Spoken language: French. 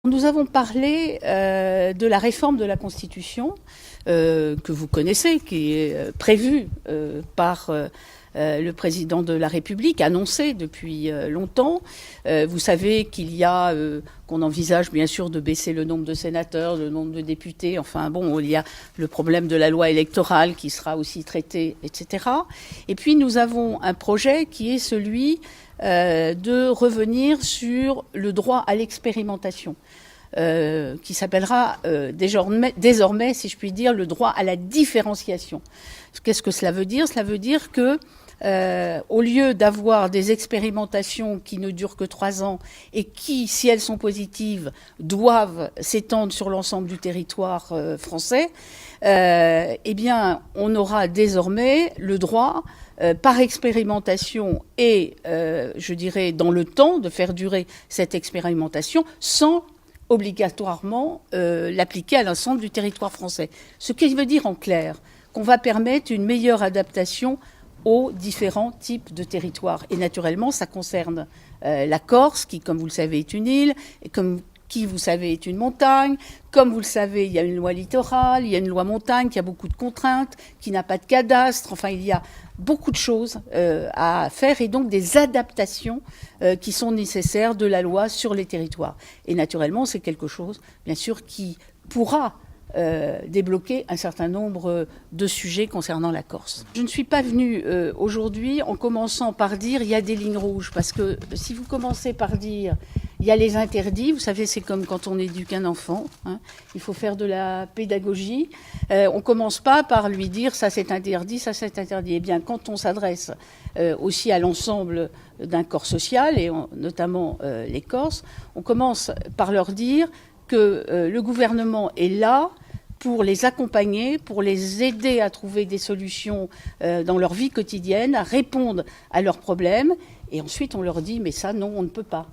Nous avons parlé de la réforme de la Constitution que vous connaissez, qui est prévue par le président de la République, annoncée depuis longtemps. Vous savez qu'on envisage bien sûr de baisser le nombre de sénateurs, le nombre de députés. Enfin bon, il y a le problème de la loi électorale qui sera aussi traité, etc. Et puis nous avons un projet qui est celui de revenir sur le droit à l'expérimentation. Qui s'appellera désormais, si je puis dire, le droit à la différenciation. Qu'est-ce que cela veut dire? Cela veut dire que, au lieu d'avoir des expérimentations qui ne durent que 3 ans et qui, si elles sont positives, doivent s'étendre sur l'ensemble du territoire français, eh bien, on aura désormais le droit par expérimentation et, je dirais, dans le temps, de faire durer cette expérimentation sans obligatoirement l'appliquer à l'ensemble du territoire français. Ce qui veut dire en clair qu'on va permettre une meilleure adaptation aux différents types de territoires. Et naturellement, ça concerne la Corse, qui, comme vous le savez, est une île, et qui, vous savez, est une montagne. Comme vous le savez, il y a une loi littorale, il y a une loi montagne qui a beaucoup de contraintes, qui n'a pas de cadastre. Enfin, il y a beaucoup de choses à faire et donc des adaptations qui sont nécessaires de la loi sur les territoires. Et naturellement, c'est quelque chose, bien sûr, qui pourra débloquer un certain nombre de sujets concernant la Corse. Je ne suis pas venue aujourd'hui en commençant par dire il y a des lignes rouges, parce que si vous commencez par dire il y a les interdits, vous savez, c'est comme quand on éduque un enfant, hein, il faut faire de la pédagogie. On ne commence pas par lui dire ça c'est interdit, ça c'est interdit. Eh bien, quand on s'adresse aussi à l'ensemble d'un corps social, et notamment les Corses, on commence par leur dire que le gouvernement est là pour les accompagner, pour les aider à trouver des solutions dans leur vie quotidienne, à répondre à leurs problèmes. Et ensuite, on leur dit, mais ça, non, on ne peut pas.